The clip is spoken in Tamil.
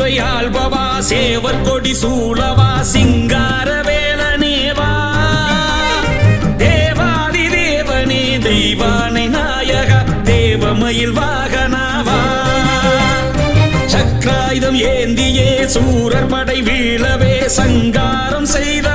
சேற்றை ஆள்பவா சேவர் கொடி சூழவா சிங்கார வேலனேவா தேவாதி தேவனே தெய்வானை நாயக தேவமயில் வாகனாவா சக்கராயுதம் ஏந்தியே சூரர் படை வீழவே சங்காரம் செய்த